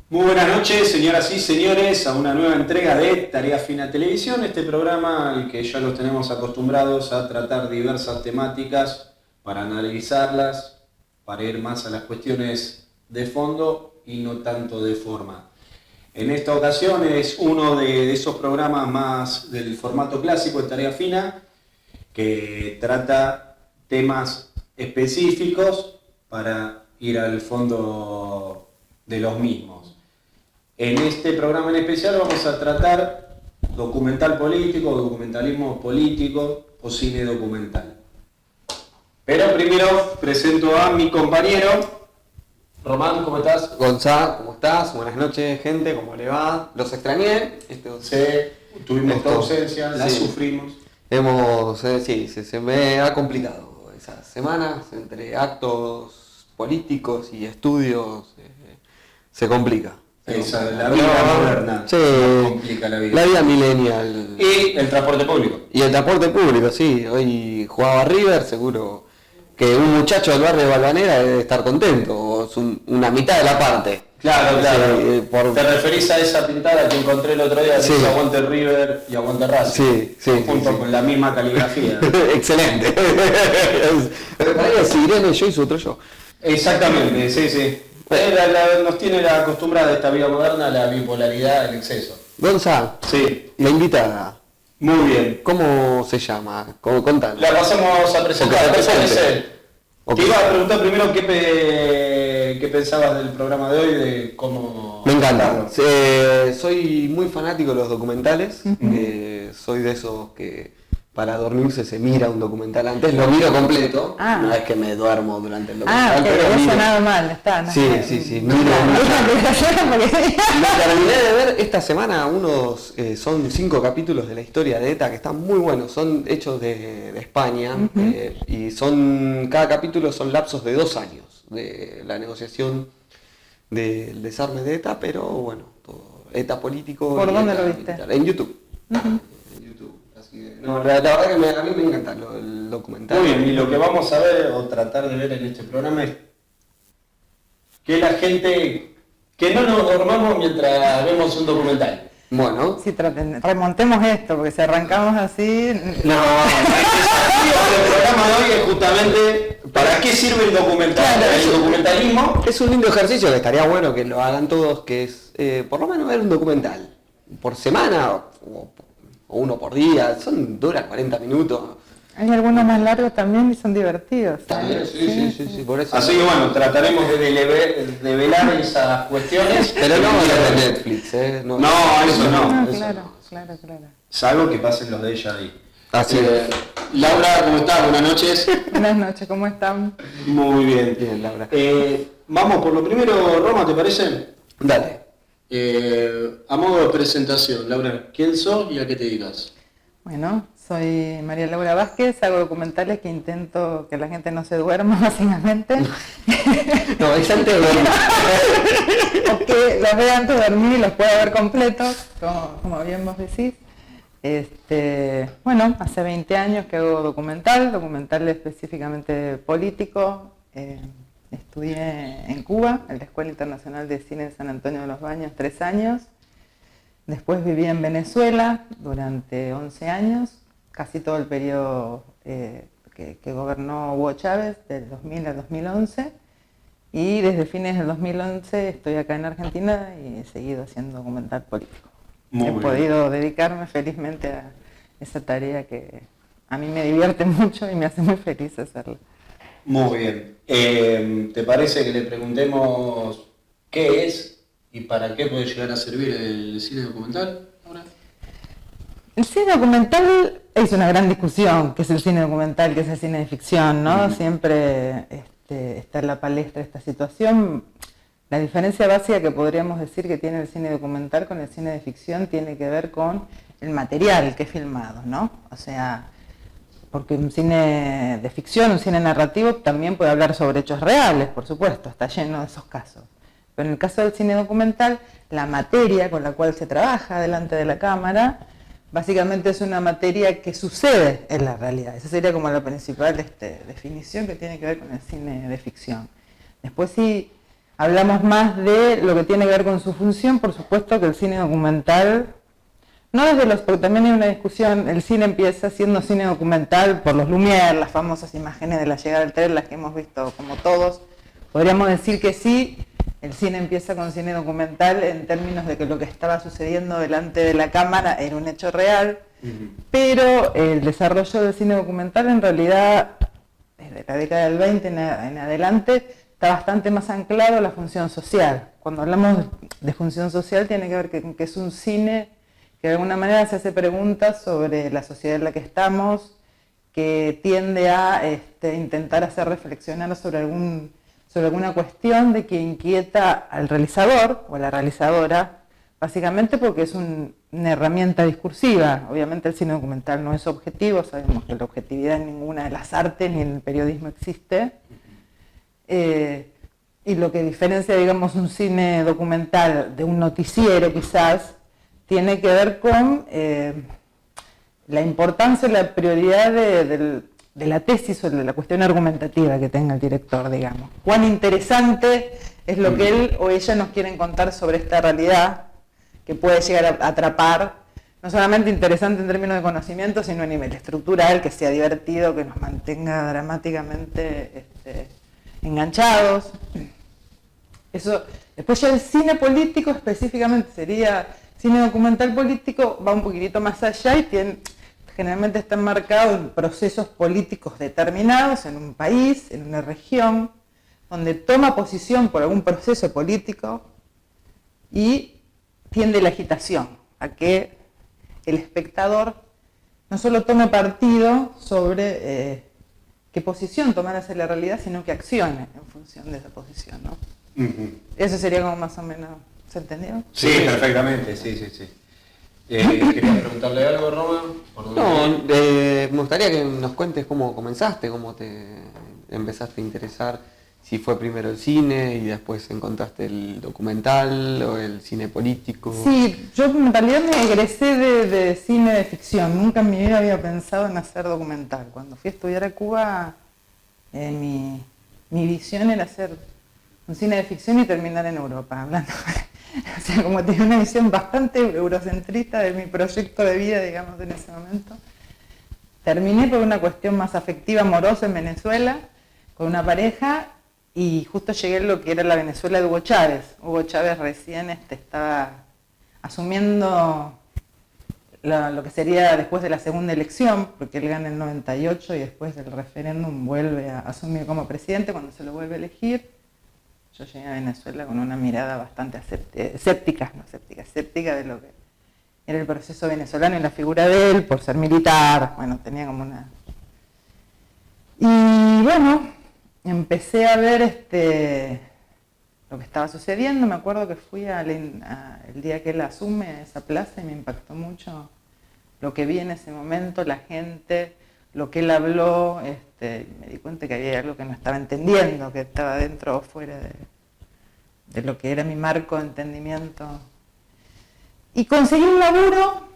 Muy buenas noches, señoras y señores, a una nueva entrega de Tarea Fina Televisión, este programa al que ya los tenemos acostumbrados a tratar diversas temáticas para analizarlas, para ir más a las cuestiones de fondo y no tanto de forma. En esta ocasión es uno de esos programas más del formato clásico de Tarea Fina, que trata temas específicos para ir al fondo de los mismos. En este programa en especial vamos a tratar documental político, documentalismo político o cine documental. Pero primero presento a mi compañero. Román, ¿cómo estás? Gonzalo, ¿cómo estás? Buenas noches, gente, ¿cómo le va? Los extrañé. Tuvimos tu ausencia, la sí. sufrimos. Se me ha complicado esas semanas entre actos políticos y estudios, se complica. La vida moderna complica la vida. La vida millennial. Y el transporte público. Y el transporte público, sí. Hoy jugaba River, seguro que un muchacho del barrio de Balvanera debe estar contento, o es una mitad de la parte. Claro. Sí, Te referís a esa pintada que encontré el otro día, que dice aguante River y aguante Racing. Sí. Con la misma caligrafía. Excelente. Parece Irene yo y su otro yo. Exactamente, sí. Nos tiene acostumbrada esta vida moderna la bipolaridad, el exceso. Gonza, Sí. la invitada, Muy bien. ¿cómo se llama? Contanos. La pasamos a presentar. Okay. Te iba a preguntar primero qué pensabas del programa de hoy, de cómo... Me encanta. Soy muy fanático de los documentales. Soy de esos que para dormirse se mira un documental antes. Lo miro completo. No es que me duermo durante el documental. Pero había sonado mal, está. No sí. Miro lo terminé de ver esta semana. Son 5 capítulos de la historia de ETA que están muy buenos. Son hechos de España. Y cada capítulo son lapsos de 2 años de la negociación del desarme de ETA, pero bueno, todo ETA político. ¿Por dónde ETA lo viste? Militar. En YouTube. En YouTube. Así que, la verdad que a mí me encanta el documental. Muy bien, y lo que vamos a ver o tratar de ver en este programa es que la gente, que no nos dormamos mientras vemos un documental. Bueno. Sí, remontemos esto, porque si arrancamos así... No, el programa de hoy es justamente ¿para qué sirve el documental? El documentalismo es un lindo ejercicio que estaría bueno que lo hagan todos, que es por lo menos ver un documental por semana o uno por día, dura 40 minutos. Hay algunos más largos también y son divertidos. También, sí, por eso. Así que bueno, trataremos de develar esas cuestiones. Pero no las de Netflix, No, eso no. Claro. Salvo que pasen los de ella ahí. Así Laura, ¿cómo estás? Buenas noches. Buenas noches, ¿cómo están? Muy bien. Bien, Laura. Vamos por lo primero, Roma, ¿te parece? Dale. A modo de presentación, Laura, ¿quién sos y a qué te dedicas? Bueno, soy María Laura Vázquez, hago documentales que intento que la gente no se duerma, básicamente. No, es antes de dormir. O que los vea antes de dormir y los pueda ver completos, como bien vos decís. Bueno, hace 20 años que hago documental específicamente político. Estudié en Cuba, en la Escuela Internacional de Cine de San Antonio de los Baños, 3 años. Después viví en Venezuela durante 11 años, casi todo el periodo que gobernó Hugo Chávez, del 2000 al 2011. Y desde fines del 2011 estoy acá en Argentina y he seguido haciendo documental político. He podido dedicarme felizmente a esa tarea que a mí me divierte mucho y me hace muy feliz hacerla. Muy bien. ¿Te parece que le preguntemos qué es y para qué puede llegar a servir el cine documental ahora? El cine documental es una gran discusión, qué es el cine documental, qué es el cine de ficción, ¿no? Siempre está en la palestra esta situación. La diferencia básica que podríamos decir que tiene el cine documental con el cine de ficción tiene que ver con el material que es filmado, ¿no? O sea, porque un cine de ficción, un cine narrativo también puede hablar sobre hechos reales, por supuesto, está lleno de esos casos. Pero en el caso del cine documental, la materia con la cual se trabaja delante de la cámara, básicamente es una materia que sucede en la realidad. Esa sería como la principal definición que tiene que ver con el cine de ficción. Después sí, hablamos más de lo que tiene que ver con su función. Por supuesto que el cine documental, no desde los, porque también hay una discusión, el cine empieza siendo cine documental por los Lumière, las famosas imágenes de la llegada del tren, las que hemos visto como todos. Podríamos decir que sí, el cine empieza con cine documental en términos de que lo que estaba sucediendo delante de la cámara era un hecho real, pero el desarrollo del cine documental en realidad, desde la década del 20 en adelante, está bastante más anclado a la función social. Cuando hablamos de función social tiene que ver que es un cine que de alguna manera se hace preguntas sobre la sociedad en la que estamos, que tiende a intentar hacer reflexionar sobre alguna cuestión de que inquieta al realizador o a la realizadora, básicamente porque es una herramienta discursiva. Obviamente el cine documental no es objetivo, sabemos que la objetividad en ninguna de las artes ni en el periodismo existe. Y lo que diferencia, digamos, un cine documental de un noticiero quizás, tiene que ver con la importancia y la prioridad de la tesis o de la cuestión argumentativa que tenga el director, digamos. Cuán interesante es lo que él o ella nos quieren contar sobre esta realidad, que puede llegar a atrapar, no solamente interesante en términos de conocimiento, sino a nivel estructural, que sea divertido, que nos mantenga dramáticamente enganchados. Eso. Después ya el cine político específicamente sería, cine documental político va un poquitito más allá y generalmente está enmarcado en procesos políticos determinados en un país, en una región, donde toma posición por algún proceso político y tiende la agitación a que el espectador no solo tome partido sobre qué posición tomar hacia la realidad, sino que accione en función de esa posición, ¿no? Eso sería como más o menos, ¿se entendió? Sí, perfectamente, sí. ¿Querías preguntarle algo, Roma? No, me gustaría que nos cuentes cómo comenzaste, cómo te empezaste a interesar, si fue primero el cine y después encontraste el documental o el cine político. Sí, yo en realidad me egresé de cine de ficción, nunca en mi vida había pensado en hacer documental. Cuando fui a estudiar a Cuba, mi visión era hacer un cine de ficción y terminar en Europa, hablando. O sea, como tenía una visión bastante eurocentrista de mi proyecto de vida, digamos, en ese momento. Terminé por una cuestión más afectiva, amorosa en Venezuela, con una pareja, y justo llegué a lo que era la Venezuela de Hugo Chávez. Hugo Chávez recién estaba asumiendo lo que sería después de la segunda elección, porque él gana el 98 y después del referéndum vuelve a asumir como presidente cuando se lo vuelve a elegir. Yo llegué a Venezuela con una mirada bastante escéptica de lo que era el proceso venezolano y la figura de él, por ser militar, bueno, tenía como una... Y bueno, empecé a ver lo que estaba sucediendo. Me acuerdo que fui el día que él asume a esa plaza y me impactó mucho lo que vi en ese momento, la gente, lo que él habló, me di cuenta que había algo que no estaba entendiendo, que estaba dentro o fuera de lo que era mi marco de entendimiento. Y conseguí un laburo,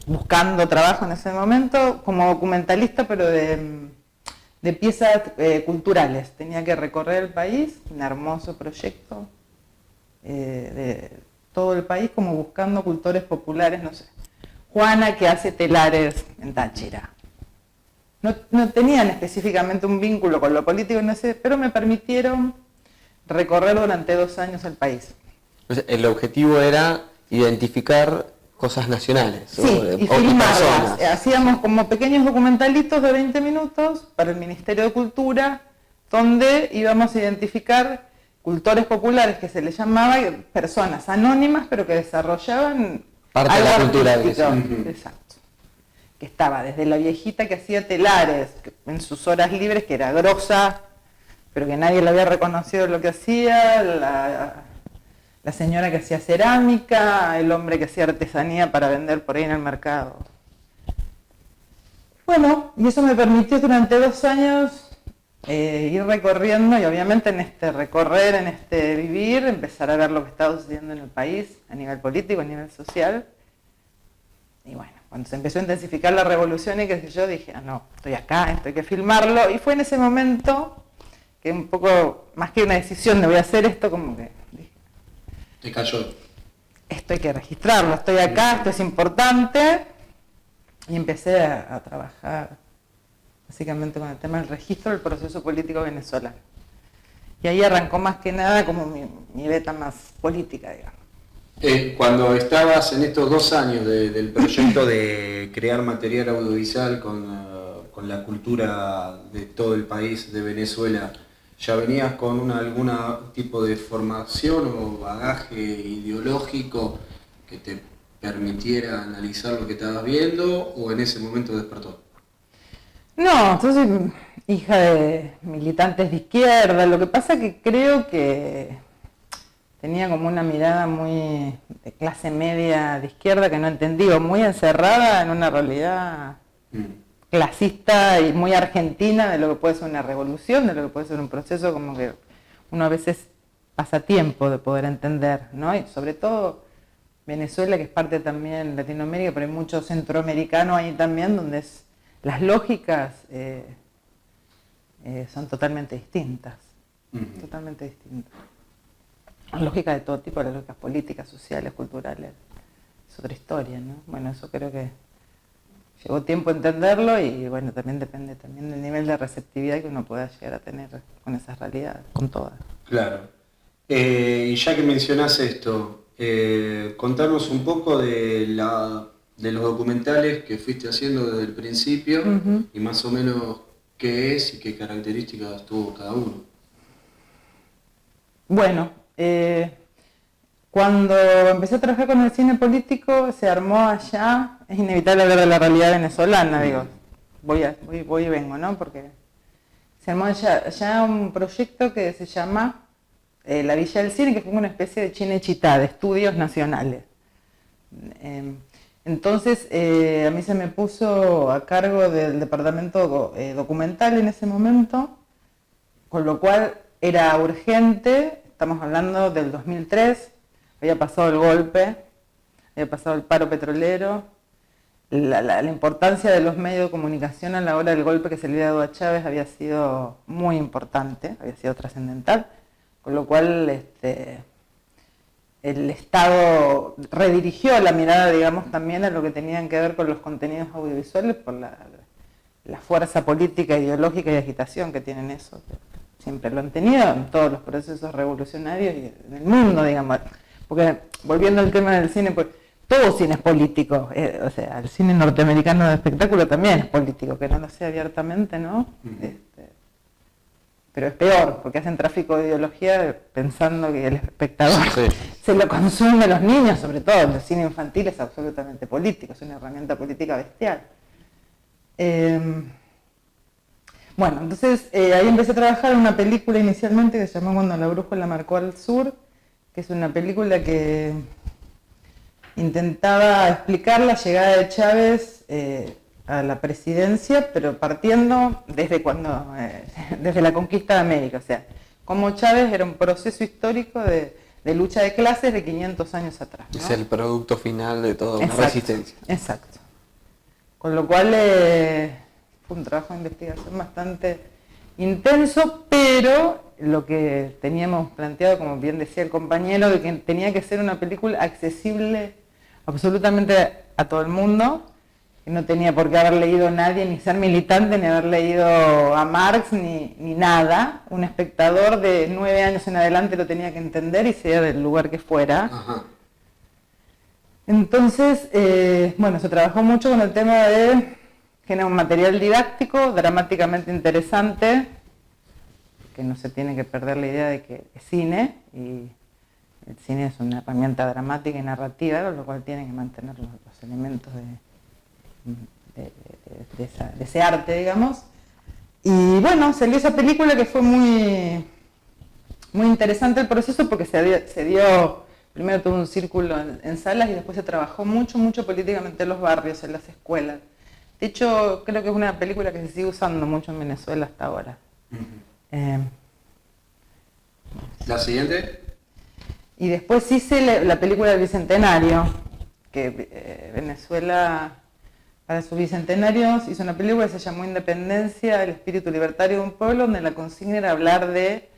buscando trabajo en ese momento, como documentalista, pero de piezas culturales. Tenía que recorrer el país, un hermoso proyecto, de todo el país, como buscando cultores populares, no sé. Juana, que hace telares en Táchira. No tenían específicamente un vínculo con lo político, no sé, pero me permitieron recorrer durante 2 años el país. O sea, el objetivo era identificar cosas nacionales. Sí, y filmarlas. Hacíamos como pequeños documentalitos de 20 minutos para el Ministerio de Cultura, donde íbamos a identificar cultores populares, que se les llamaba, personas anónimas, pero que desarrollaban parte algo de la cultura artístico. de Exacto. Que estaba desde la viejita que hacía telares en sus horas libres, que era grosa, pero que nadie le había reconocido lo que hacía, la señora que hacía cerámica, el hombre que hacía artesanía para vender por ahí en el mercado. Bueno, y eso me permitió durante 2 años ir recorriendo, y obviamente en este recorrer, en este vivir, empezar a ver lo que estaba sucediendo en el país, a nivel político, a nivel social. Y bueno, cuando se empezó a intensificar la revolución y qué sé yo, dije, no, estoy acá, esto hay que filmarlo. Y fue en ese momento que un poco, más que una decisión de voy a hacer esto, como que dije, Te cayó. esto hay que registrarlo, estoy acá, esto es importante, y empecé a trabajar básicamente con el tema del registro del proceso político venezolano. Y ahí arrancó más que nada como mi beta más política, digamos. Cuando estabas en estos 2 años del proyecto de crear material audiovisual con la cultura de todo el país de Venezuela, ¿ya venías con algún tipo de formación o bagaje ideológico que te permitiera analizar lo que estabas viendo, o en ese momento despertó? No, yo soy hija de militantes de izquierda, lo que pasa que creo que tenía como una mirada muy de clase media de izquierda que no entendí, o muy encerrada en una realidad clasista y muy argentina de lo que puede ser una revolución, de lo que puede ser un proceso como que uno a veces pasa tiempo de poder entender, ¿no? Y sobre todo Venezuela, que es parte también de Latinoamérica, pero hay mucho centroamericano ahí también, donde las lógicas son totalmente distintas, totalmente distintas. Lógicas de todo tipo, las lógicas políticas, sociales, culturales, es otra historia, ¿no? Bueno, eso creo que llevó tiempo entenderlo y bueno, también depende también del nivel de receptividad que uno pueda llegar a tener con esas realidades, con todas. Claro. Y ya que mencionás esto, contanos un poco de los documentales que fuiste haciendo desde el principio y más o menos qué es y qué características tuvo cada uno. Bueno, cuando empecé a trabajar con el cine político se armó allá, es inevitable hablar de la realidad venezolana, digo, voy y vengo, ¿no? Porque se armó allá un proyecto que se llama La Villa del Cine, que fue una especie de Cinecittà, de estudios nacionales. Entonces a mí se me puso a cargo del departamento documental en ese momento, con lo cual era urgente, estamos hablando del 2003, había pasado el golpe, había pasado el paro petrolero, la importancia de los medios de comunicación a la hora del golpe que se le había dado a Chávez había sido muy importante, había sido trascendental, con lo cual el Estado redirigió la mirada, digamos, también a lo que tenían que ver con los contenidos audiovisuales por la fuerza política, ideológica y agitación que tienen eso. Siempre lo han tenido en todos los procesos revolucionarios y en el mundo, digamos. Porque, volviendo al tema del cine, pues todo cine es político. O sea, el cine norteamericano de espectáculo también es político, que no lo sé abiertamente, ¿no? Pero es peor, porque hacen tráfico de ideología pensando que el espectador se lo consume, los niños, sobre todo. El cine infantil es absolutamente político, es una herramienta política bestial. Bueno, entonces ahí empecé a trabajar en una película inicialmente que se llamó Cuando la brújula marcó al sur, que es una película que intentaba explicar la llegada de Chávez a la presidencia, pero partiendo desde la conquista de América, o sea, cómo Chávez era un proceso histórico de lucha de clases de 500 años atrás, ¿no? Es el producto final de toda una resistencia. Exacto. Con lo cual fue un trabajo de investigación bastante intenso, pero lo que teníamos planteado, como bien decía el compañero, de que tenía que ser una película accesible absolutamente a todo el mundo, que no tenía por qué haber leído nadie, ni ser militante, ni haber leído a Marx, ni nada. Un espectador de 9 años en adelante lo tenía que entender y sea del lugar que fuera. Ajá. Entonces, bueno, se trabajó mucho con el tema de generar un material didáctico, dramáticamente interesante, que no se tiene que perder la idea de que es cine, y el cine es una herramienta dramática y narrativa, con lo cual tiene que mantener los elementos de ese arte, digamos. Y bueno, salió esa película que fue muy, muy interesante el proceso, porque se dio primero todo un círculo en salas y después se trabajó mucho, mucho políticamente en los barrios, en las escuelas. De hecho, creo que es una película que se sigue usando mucho en Venezuela hasta ahora. ¿La siguiente? Y después hice la película del Bicentenario, que Venezuela para su bicentenario hizo una película que se llamó Independencia, el espíritu libertario de un pueblo, donde la consigna era hablar de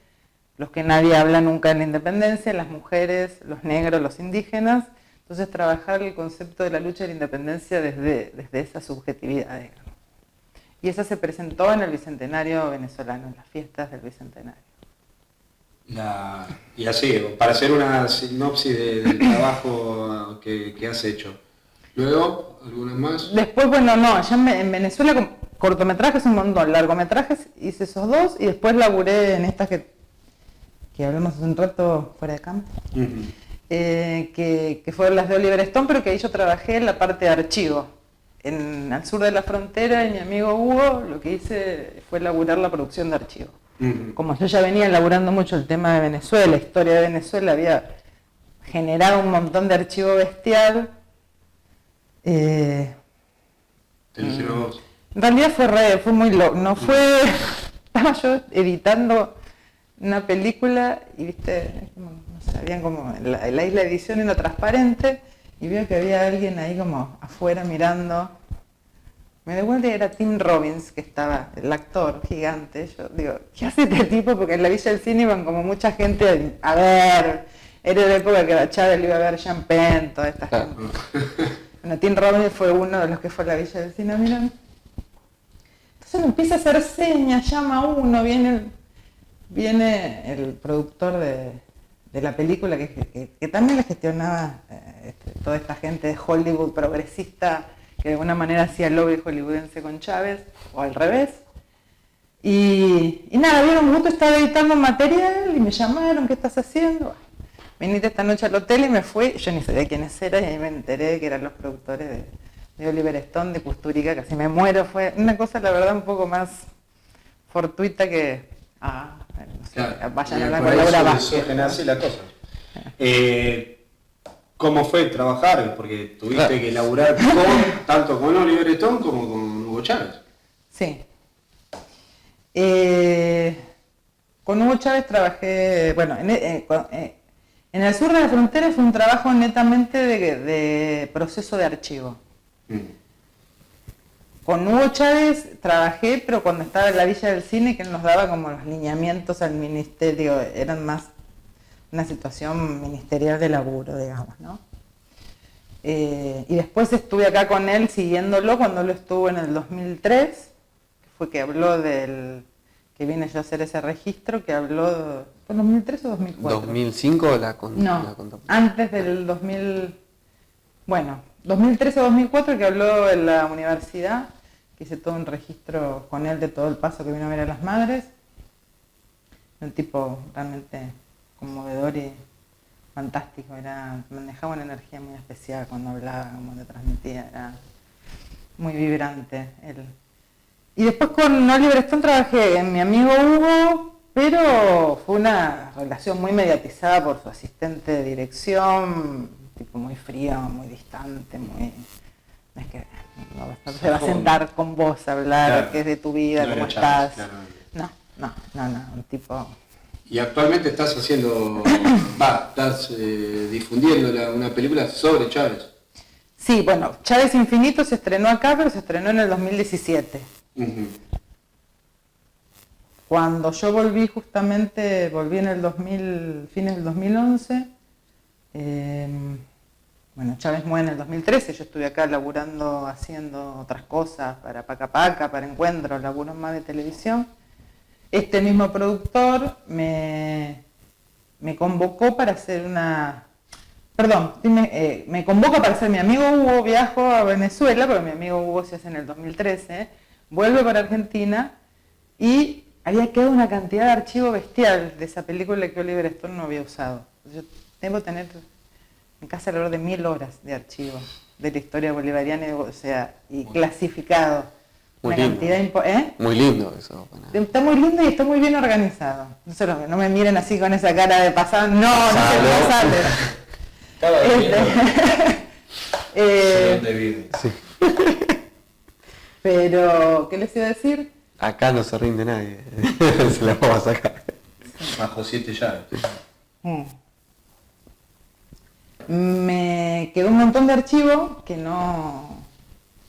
los que nadie habla nunca en la independencia, las mujeres, los negros, los indígenas. Entonces trabajar el concepto de la lucha de la independencia desde esa subjetividad, digamos. Y esa se presentó en el Bicentenario venezolano, en las fiestas del Bicentenario. Y así, para hacer una sinopsis del trabajo que has hecho. Luego, ¿algunas más? Después, bueno, no, allá en Venezuela cortometrajes un montón, largometrajes hice esos 2 y después laburé en estas que hablamos hace un rato fuera de campo, que fueron las de Oliver Stone, pero que ahí yo trabajé en la parte de archivo. Al sur de la frontera, y mi amigo Hugo, lo que hice fue laburar la producción de archivo. Como yo ya venía laburando mucho el tema de Venezuela, la historia de Venezuela, había generado un montón de archivo bestial. Te eligieron vos. En realidad fue muy loco, no fue... Estaba yo editando una película y viste, no sé, habían como la isla de edición era transparente y veo que había alguien ahí como afuera mirando. Me di cuenta que era Tim Robbins, que estaba, el actor gigante. Yo digo, ¿qué hace este tipo? Porque en la Villa del Cine iban como mucha gente a ver. Era la época que Chávez iba a ver Jean Penn, toda esta gente. Bueno, Tim Robbins fue uno de los que fue a la Villa del Cine, miren. Entonces me empieza a hacer señas, llama a uno, viene el productor de la película que también le gestionaba toda esta gente de Hollywood progresista que de alguna manera hacía el lobby hollywoodense con Chávez, o al revés. Y nada, vieron, justo estaba editando material y me llamaron, ¿qué estás haciendo? Venite esta noche al hotel y me fui, yo ni sabía quiénes eran y ahí me enteré que eran los productores de Oliver Stone, de Kusturica, casi me muero. Fue una cosa, la verdad, un poco más fortuita que... no sé, claro, vayan a hablar con Laura Vázquez. Así la cosa. ¿Cómo fue trabajar? Porque tuviste que laburar tanto con Oliver Stone como con Hugo Chávez. Sí. Con Hugo Chávez trabajé, bueno, en el sur de la frontera fue un trabajo netamente de proceso de archivo. Con Hugo Chávez trabajé, pero cuando estaba en la Villa del Cine, que él nos daba como los lineamientos al ministerio, eran más una situación ministerial de laburo, digamos, ¿no? Y después estuve acá con él siguiéndolo cuando él estuvo en el 2003, que fue que habló que vine yo a hacer ese registro, que habló, ¿fue 2003 o 2004? 2005 No, antes del 2000, bueno, 2013 o 2004 que habló en la universidad, que hice todo un registro con él de todo el paso que vino a ver a las madres. Un tipo realmente conmovedor y fantástico, manejaba una energía muy especial cuando hablaba, como le transmitía, era muy vibrante él. Y después con Oliver Stone trabajé en Mi amigo Hugo, pero fue una relación muy mediatizada por su asistente de dirección, tipo muy frío, muy distante, muy... Es que no se va a sentar con vos a hablar, claro, qué es de tu vida, cómo estás. Claro. No, un tipo... Y actualmente estás haciendo, estás difundiendo una película sobre Chávez. Sí, bueno, Chávez Infinito se estrenó acá, pero se estrenó en el 2017. Cuando yo volví en el fines del 2011, bueno, Chávez muere en el 2013, yo estuve acá laburando, haciendo otras cosas para Paca Paca, para Encuentros, laburos más de televisión. Este mismo productor me convocó para hacer me convoca para hacer Mi amigo Hugo, viajo a Venezuela, porque Mi amigo Hugo se hace en el 2013, vuelve para Argentina y había quedado una cantidad de archivo bestial de esa película que Oliver Stone no había usado. Yo debo tener en casa alrededor de 1000 horas de archivo de la historia bolivariana, y clasificado. Muy una lindo. Cantidad muy lindo eso. Está muy lindo y está muy bien organizado. No me miren así con esa cara de pasado. No se sale. Cada día. Sí. Pero, ¿qué les iba a decir? Acá no se rinde nadie. Se la vamos a sacar. Bajo 7 llaves. Me quedó un montón de archivos que no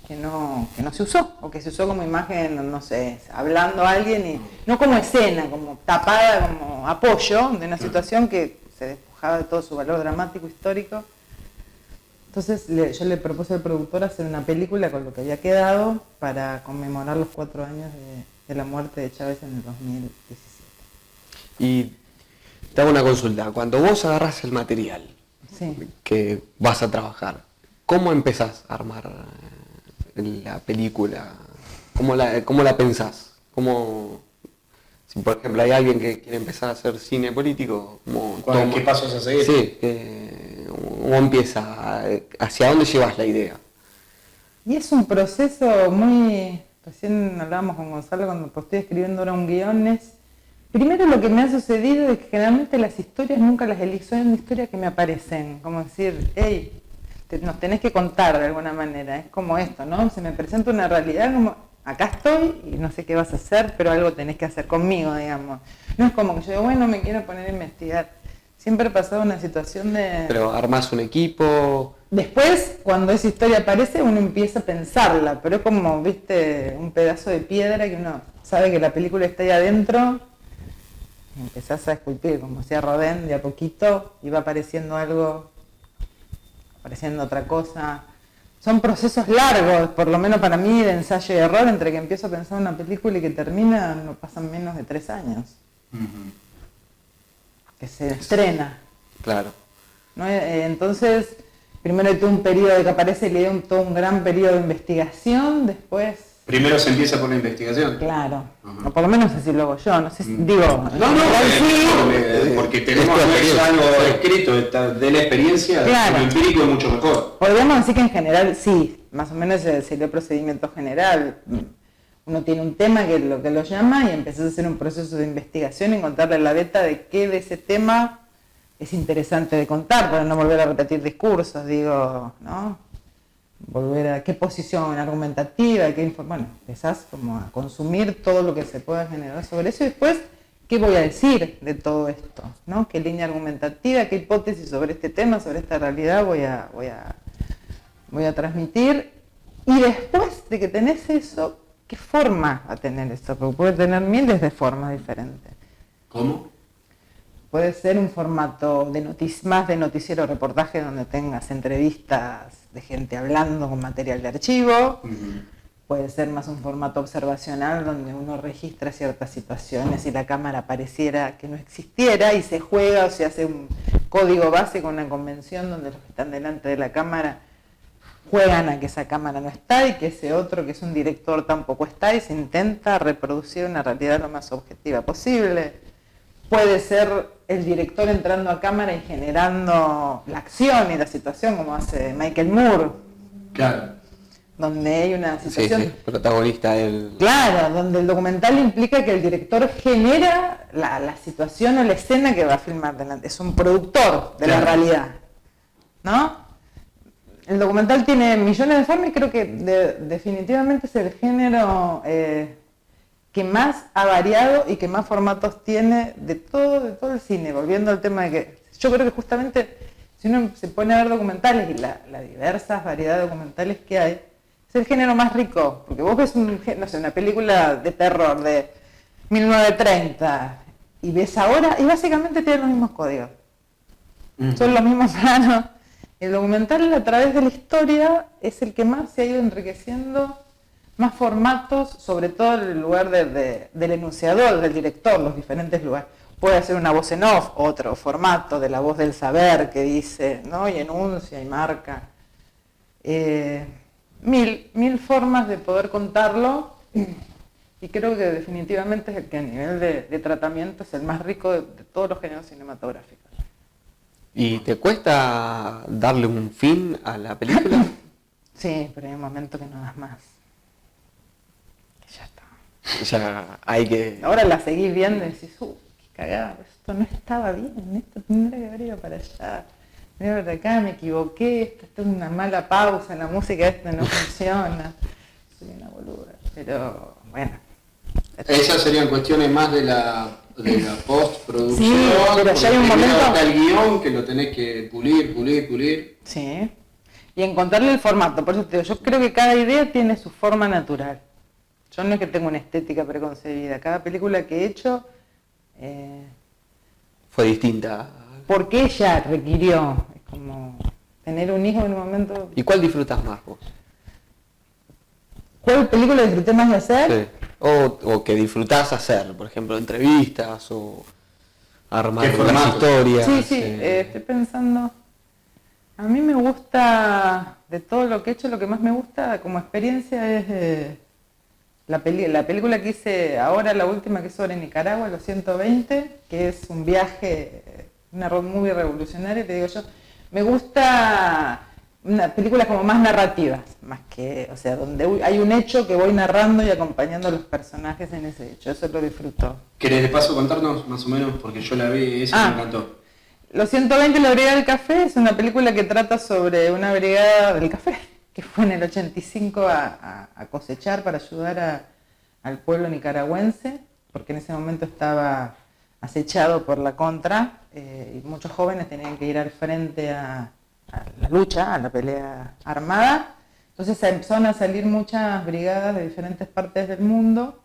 que no se usó, o que se usó como imagen, no sé, hablando a alguien, y no como escena, como tapada, como apoyo de una situación que se despojaba de todo su valor dramático, histórico. Entonces yo le propuse al productor hacer una película con lo que había quedado para conmemorar los 4 años de la muerte de Chávez en el 2017. Y te hago una consulta. Cuando vos agarrás el material Sí. que vas a trabajar, ¿cómo empezás a armar la película? ¿Cómo la pensás? Si por ejemplo hay alguien que quiere empezar a hacer cine político, ¿Qué pasos a seguir? Sí, ¿cómo empieza? ¿Hacia dónde llevas la idea? Y es un proceso muy... Recién hablábamos con Gonzalo cuando estoy escribiendo ahora un guión. Primero lo que me ha sucedido es que generalmente las historias nunca las elijo, son historias que me aparecen, como decir, hey, nos tenés que contar de alguna manera, es como esto, ¿no? Se me presenta una realidad como, acá estoy y no sé qué vas a hacer, pero algo tenés que hacer conmigo, digamos. No es como que yo digo, bueno, me quiero poner a investigar. Siempre he pasado una situación de... Pero armás un equipo... Después, cuando esa historia aparece, uno empieza a pensarla, pero es como, viste, un pedazo de piedra que uno sabe que la película está ahí adentro, y empezás a esculpir, como hacía Rodin, de a poquito, y va apareciendo algo, apareciendo otra cosa. Son procesos largos, por lo menos para mí, de ensayo y error, entre que empiezo a pensar una película y que termina, no pasan menos de 3 años. Que se estrena. Claro. ¿No? Entonces, primero hay todo un periodo de que aparece la idea, todo un gran periodo de investigación, después... Primero se empieza por la investigación. Claro, o por lo menos así lo hago yo, no sé si digo... Porque tenemos algo escrito de la experiencia, Claro. lo empírico es mucho mejor. Podríamos decir que en general sí, más o menos sería el procedimiento general. Uno tiene un tema que lo llama y empezás a hacer un proceso de investigación y encontrarle la beta de qué de ese tema es interesante de contar, para no volver a repetir discursos, digo, ¿no? Volver a qué posición argumentativa, bueno, empezás como a consumir todo lo que se pueda generar sobre eso y después, ¿qué voy a decir de todo esto? ¿No? ¿Qué línea argumentativa, qué hipótesis sobre este tema, sobre esta realidad voy a transmitir? Y después de que tenés eso, ¿qué forma va a tener esto? Porque puede tener miles de formas diferentes. ¿Cómo? Puede ser un formato más de noticiero reportaje donde tengas entrevistas de gente hablando con material de archivo. Puede ser más un formato observacional donde uno registra ciertas situaciones y la cámara pareciera que no existiera y se juega o se hace un código base con una convención donde los que están delante de la cámara juegan a que esa cámara no está y que ese otro que es un director tampoco está y se intenta reproducir una realidad lo más objetiva posible. Puede ser el director entrando a cámara y generando la acción y la situación como hace Michael Moore. Claro. Donde hay una situación... Sí, protagonista del... Claro, donde el documental implica que el director genera la situación o la escena que va a filmar delante. Es un productor de la realidad, ¿no? El documental tiene millones de formas y creo que definitivamente es el género que más ha variado y que más formatos tiene de todo el cine. Volviendo al tema de que yo creo que justamente si uno se pone a ver documentales y la diversas variedad de documentales que hay, es el género más rico, porque vos ves una película de terror de 1930 y ves ahora y básicamente tienen los mismos códigos. Son los mismos planos. El documental a través de la historia es el que más se ha ido enriqueciendo, más formatos, sobre todo en el lugar del enunciador, del director, los diferentes lugares. Puede ser una voz en off, otro formato de la voz del saber que dice, ¿no? Y enuncia y marca. Mil formas de poder contarlo y creo que definitivamente es el que a nivel de tratamiento es el más rico de todos los géneros cinematográficos. ¿Y te cuesta darle un fin a la película? Sí, pero hay un momento que no das más. Ya está. Ya hay que... Ahora la seguís viendo y decís, qué cagada, esto no estaba bien, esto tendría que haber ido para allá. Mira para acá, me equivoqué, esto es una mala pausa, la música esta no funciona. Soy una boluda, pero bueno. Esas serían cuestiones más de la postproducción. Sí, pero ya hay un momento... Está el guión que lo tenés que pulir. Sí. y encontrarle el formato. Por eso te digo, yo creo que cada idea tiene su forma natural. Yo no es que tenga una estética preconcebida. Cada película que he hecho, Fue distinta. porque ella requirió, es como tener un hijo en un momento. ¿Y cuál disfrutas más vos? ¿Cuál película disfruté más de hacer? Sí. O que disfrutás hacer, por ejemplo, entrevistas o armar ¿Qué las formato? historias. Sí, estoy pensando. A mí me gusta, de todo lo que he hecho, lo que más me gusta como experiencia es la película que hice ahora, la última que es sobre Nicaragua, los 120, que es un viaje, una road movie revolucionaria, te digo yo. Me gusta películas como más narrativas, más que, o sea, donde hay un hecho que voy narrando y acompañando a los personajes en ese hecho, eso lo disfruto. ¿Querés de paso contarnos más o menos? Porque yo la vi, esa me encantó. Los 120, la Brigada del Café, es una película que trata sobre una brigada del café, que fue en el 85 a cosechar para ayudar al pueblo nicaragüense, porque en ese momento estaba acechado por la contra, y muchos jóvenes tenían que ir al frente a la lucha, a la pelea armada. Entonces empezaron a salir muchas brigadas de diferentes partes del mundo,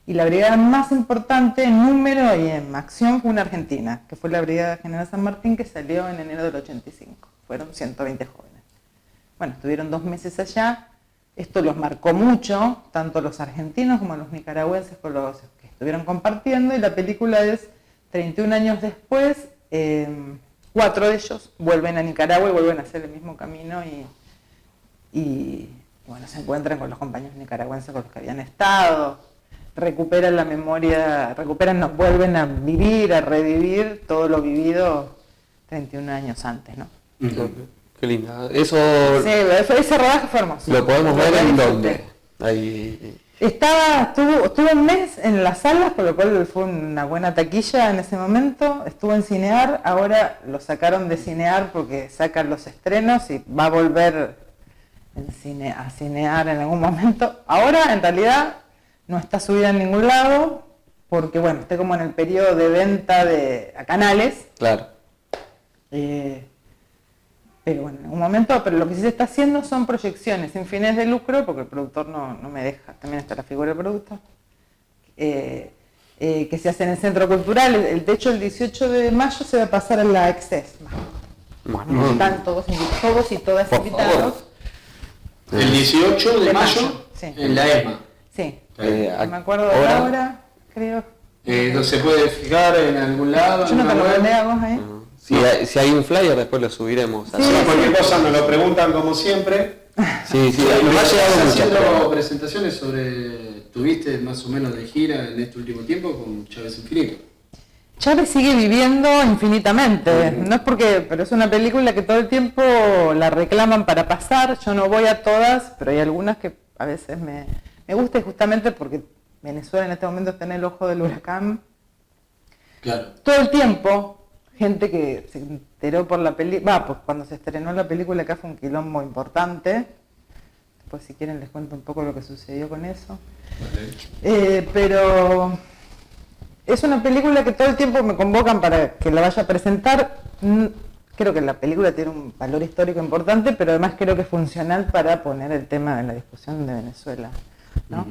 y la brigada más importante en número y en acción fue una argentina, que fue la Brigada General San Martín, que salió en enero del 85. Fueron 120 jóvenes. Bueno, estuvieron 2 meses allá. Esto los marcó mucho, tanto los argentinos como los nicaragüenses con los que estuvieron compartiendo, y la película es 31 años después, 4 de ellos vuelven a Nicaragua y vuelven a hacer el mismo camino y bueno, se encuentran con los compañeros nicaragüenses con los que habían estado, recuperan la memoria, vuelven a vivir, a revivir todo lo vivido 31 años antes, ¿no? Qué linda. Eso Sí, ese rodaje fue hermoso. lo podemos ver en disfruté. dónde. Ahí. Estuvo un mes en las salas, por lo cual fue una buena taquilla en ese momento. Estuvo en Cinear, ahora lo sacaron de Cinear porque sacan los estrenos y va a volver a Cinear en algún momento. Ahora, en realidad, no está subida en ningún lado, porque bueno, está como en el periodo de venta a canales. Claro. Pero bueno, en algún momento, pero lo que sí se está haciendo son proyecciones sin fines de lucro, porque el productor no me deja, también está la figura del productor, que se hace en el Centro Cultural. De hecho, el 18 de mayo se va a pasar a la Access. Bueno, Están todos y todas Por invitados. favor. El 18 de mayo, sí. en la ESMA. Sí, ¿a me acuerdo de qué hora? la hora, creo. ¿Se puede fijar en algún lado? Yo no te lo mandé a vos ahí. Si hay un flyer, después lo subiremos. Sí, Si cualquier cosa nos lo preguntan como siempre. Sí, Sí, nos ha llegado muchas. haciendo presentaciones sobre, tuviste más o menos de gira en este último tiempo con Chávez Infinito. Chávez sigue viviendo infinitamente, no es porque, pero es una película que todo el tiempo la reclaman para pasar. Yo no voy a todas, pero hay algunas que a veces me gusta, y justamente porque Venezuela en este momento está en el ojo del huracán. Claro. Todo el tiempo, gente que se enteró por la película, pues cuando se estrenó la película acá fue un quilombo importante. Después si quieren les cuento un poco lo que sucedió con eso. Vale. Pero es una película que todo el tiempo me convocan para que la vaya a presentar. Creo que la película tiene un valor histórico importante, pero además creo que es funcional para poner el tema de la discusión de Venezuela, ¿no?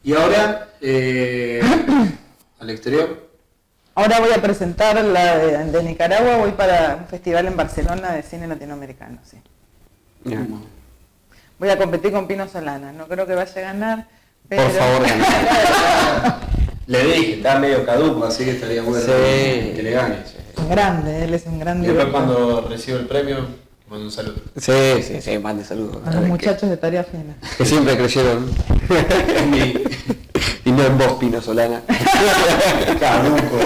Y ahora, al exterior. Ahora voy a presentar la de Nicaragua, voy para un festival en Barcelona de cine latinoamericano, sí. Bien. Voy a competir con Pino Solana, no creo que vaya a ganar, pero... Por favor, Le dije, está medio caduco, así que estaría bueno Sí. que le gane. Un grande, él es un gran Y después director. cuando reciba el premio, mando un saludo. Sí, mande saludos. A los muchachos de Tarea Fina. Que siempre creyeron. Y no en vos, Pino Solana. Caduco.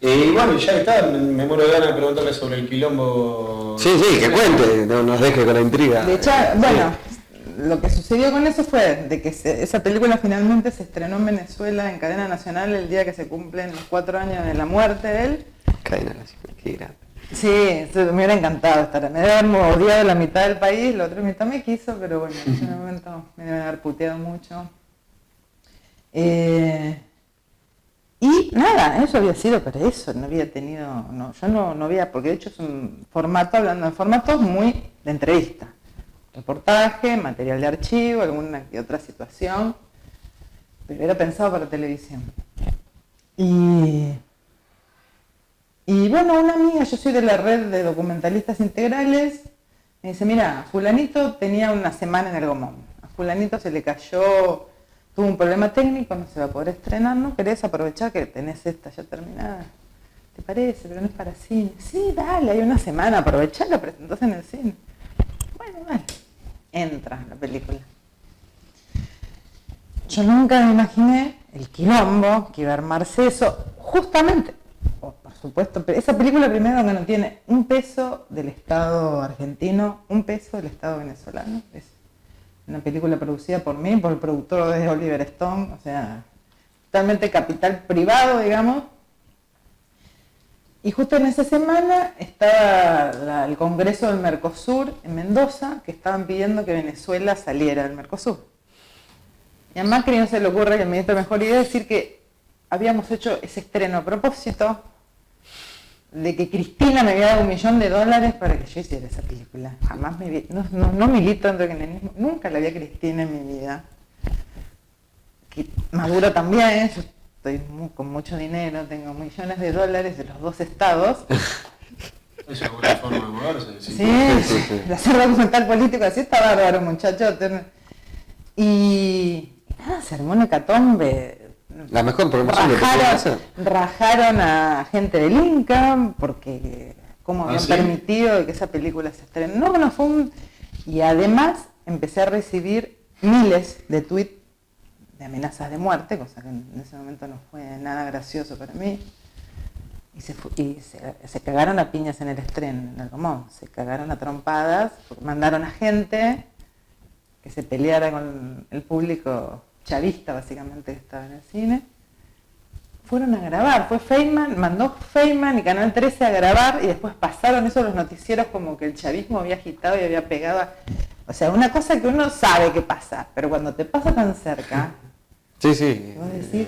Y bueno, ya está, me muero de ganas de preguntarle sobre el quilombo. Sí, que cuente, no nos deje con la intriga. De hecho, bueno, lo que sucedió con eso fue de que esa película finalmente se estrenó en Venezuela en cadena nacional el día que se cumplen los 4 años de la muerte de él. Cadena nacional, qué grande. Sí, me hubiera encantado estar. Me debe haber odiado la mitad del país, la otra mitad me quiso, pero bueno, en ese momento me debe haber puteado mucho. Y Y nada, eso había sido para eso, no había tenido, yo no había, porque de hecho es un formato, hablando de formatos muy de entrevista. Reportaje, material de archivo, alguna que otra situación, pero era pensado para televisión. Y bueno, una amiga, yo soy de la red de documentalistas integrales, me dice, mira, fulanito tenía una semana en el Gomón, a fulanito se le cayó, tuvo un problema técnico, no se va a poder estrenar, ¿no? ¿Querés aprovechar que tenés esta ya terminada? ¿Te parece? Pero no es para cine. Sí, dale, hay una semana, aprovechá, la presentás en el cine. Bueno, vale. Entra la película. Yo nunca me imaginé el quilombo que iba a armarse eso, justamente, por supuesto, pero esa película primero que no tiene un peso del Estado argentino, un peso del Estado venezolano. Es una película producida por mí, por el productor de Oliver Stone, o sea, totalmente capital privado, digamos. Y justo en esa semana estaba el Congreso del Mercosur en Mendoza, que estaban pidiendo que Venezuela saliera del Mercosur. Y a Macri no se le ocurre, que el ministro mejor idea, decir que habíamos hecho ese estreno a propósito de que Cristina me había dado $1 millón para que yo hiciera esa película. Jamás me vi, no milito dentro del kirchnerismo, nunca la vi a Cristina en mi vida. Que Maduro también, yo estoy con mucho dinero, tengo $1 millones de los 2 estados. Es una buena forma de moverse. Sí, de hacer documental político, así está bárbaro, muchacho. Y nada, se armó una hecatombe. La mejor promoción que pueden hacer. Rajaron a gente del Inca porque cómo habían ¿sí? permitido que esa película se estrene. No fue un... Y además empecé a recibir miles de tweets de amenazas de muerte, cosa que en ese momento no fue nada gracioso para mí. Y se cagaron a piñas en el estreno, en el Gomón. Se cagaron a trompadas, mandaron a gente que se peleara con el público chavista, básicamente, que estaba en el cine. Fueron a grabar, mandó Feynman y Canal 13 a grabar, y después pasaron eso los noticieros como que el chavismo había agitado y había pegado. O sea, una cosa que uno sabe que pasa, pero cuando te pasa tan cerca, sí. vos decís,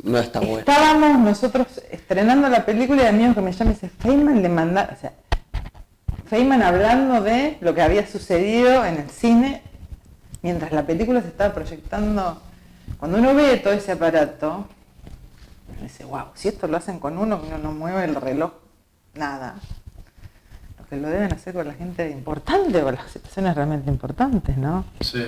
no está bueno. Estábamos nosotros estrenando la película y amigos que me llaman y dicen, Feynman le manda, o sea, Feynman hablando de lo que había sucedido en el cine mientras la película se estaba proyectando. Cuando uno ve todo ese aparato, uno dice, wow, si esto lo hacen con uno no mueve el reloj, nada. Lo que lo deben hacer con la gente importante, con las situaciones realmente importantes, ¿no? Sí.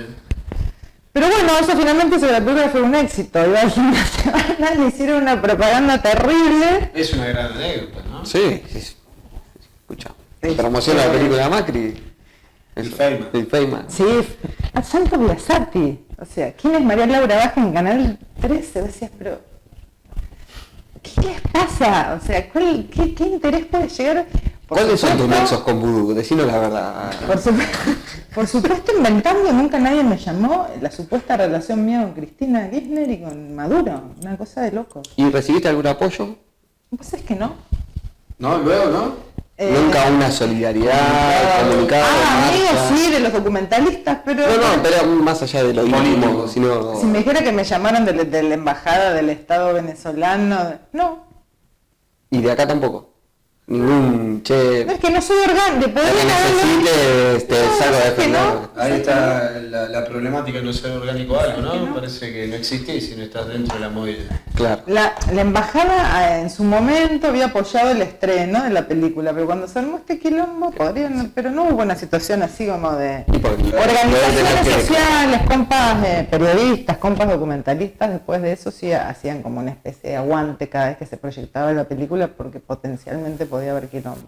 Pero bueno, eso finalmente sobre la película fue un éxito. Iba a una semana, le hicieron una propaganda terrible. Es una gran anécdota, ¿no? Sí. Escucha. Promociona la película de Macri. El Feynman. Sí, a Santo Biasati. O sea, ¿quién es María Laura Baja en Canal 13? Decías, pero ¿qué les pasa? O sea, ¿qué interés puede llegar? ¿Cuáles son tus nexos con Vudú? Decinos la verdad. Por supuesto, inventando, nunca nadie me llamó la supuesta relación mía con Cristina Kirchner y con Maduro. Una cosa de loco. ¿Y recibiste algún apoyo? Pues es que no. No, luego, ¿no? Nunca una solidaridad, comunicado. Amigos, sí, de los documentalistas, pero... No, pero más allá de lo íntimo, sino... Si me dijera que me llamaron de la embajada del Estado venezolano, no. ¿Y de acá tampoco? Ningún che... No, es que no soy orgánico, que necesite salgo a defender. Ahí está la problemática de no ser orgánico algo, ¿no? Parece que no existe si no estás dentro de la movida. Claro. La embajada en su momento había apoyado el estreno de la película, pero cuando se armó este quilombo, pero no hubo una situación así como de organizaciones sociales, compas periodistas, compas documentalistas, después de eso sí hacían como una especie de aguante cada vez que se proyectaba la película porque potencialmente podía haber quilombo.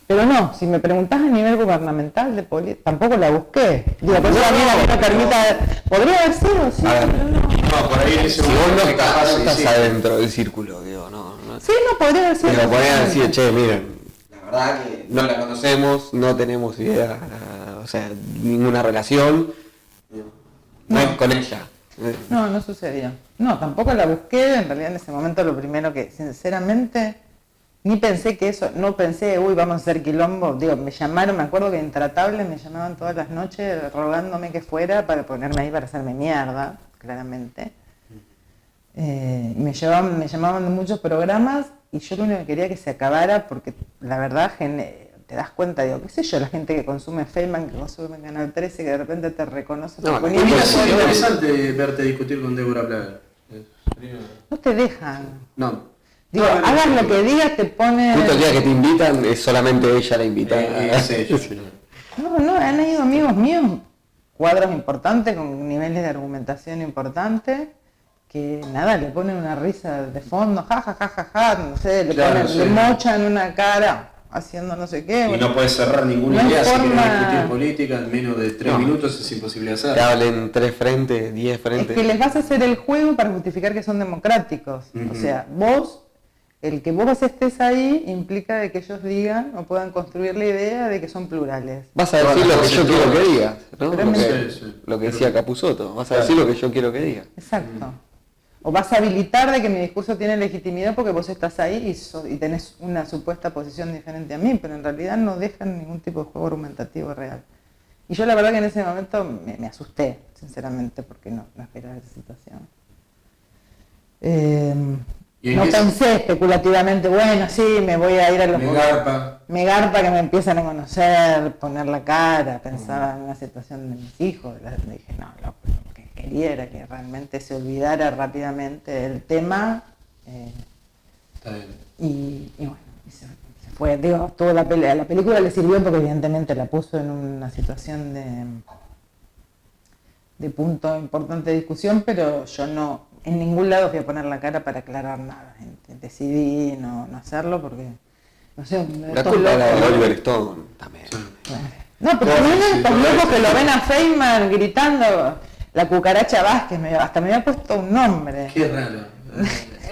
Pero no, si me preguntás a nivel gubernamental, tampoco la busqué. Digo, pues no permita, podría haber sido, sí, pero no. No, por ahí Si vos no estás adentro del círculo, digo, no. Sí, no, podría haber sido. Pero podrían decir, che, miren, la verdad que no la conocemos, no tenemos idea, o sea, ninguna relación, no es con ella. No sucedió. No, tampoco la busqué, en realidad en ese momento lo primero que, sinceramente... Ni pensé que eso, no pensé, vamos a hacer quilombo. Digo, me llamaron, me acuerdo que Intratables me llamaban todas las noches rogándome que fuera para ponerme ahí para hacerme mierda, claramente. Me llamaban de muchos programas y yo lo único que quería que se acabara porque la verdad te das cuenta, digo, qué sé yo, la gente que consume Feynman, que consume Canal 13, que de repente te reconoce. No, Hubiera sido interesante verte discutir con Débora Plaga. No te dejan. No. Digo, No, hagas no, lo que digas, te ponen... Justo el día que te invitan es solamente ella la invitada. Es ella. No, han ido amigos míos, cuadros importantes, con niveles de argumentación importantes, que nada, le ponen una risa de fondo, ja, ja, ja, ja, ja, no sé, le mochan una cara haciendo no sé qué. Y no puedes cerrar ninguna no idea, si forma... quieres discutir política en menos de 3 minutos es imposible hacer. Te hablen 3 frentes, 10 frentes. Es que les vas a hacer el juego para justificar que son democráticos. O sea, el que vos estés ahí implica de que ellos digan o puedan construir la idea de que son plurales. Vas a decir lo que yo quiero que digas, ¿no? Pero lo que decía Capusotto, vas a decir lo que yo quiero que diga. Exacto. O vas a habilitar de que mi discurso tiene legitimidad porque vos estás ahí y tenés una supuesta posición diferente a mí, pero en realidad no dejan ningún tipo de juego argumentativo real. Y yo la verdad que en ese momento me asusté, sinceramente, porque no esperaba esa situación. No pensé especulativamente, bueno, sí, me voy a ir a los... Me garpa que me empiezan a conocer, poner la cara, pensaba en una situación de mis hijos. Dije, no, lo que quería era que realmente se olvidara rápidamente del tema. Está bien. Y bueno, se fue. Digo, la película le sirvió porque evidentemente la puso en una situación de punto importante de discusión, pero yo no... En ningún lado fui a poner la cara para aclarar nada. Decidí no hacerlo porque, no sé... La culpa era de Oliver Stone también. No, pero también estos locos que lo ven a Feynman gritando, la cucaracha Vázquez, hasta me había puesto un nombre. Qué raro.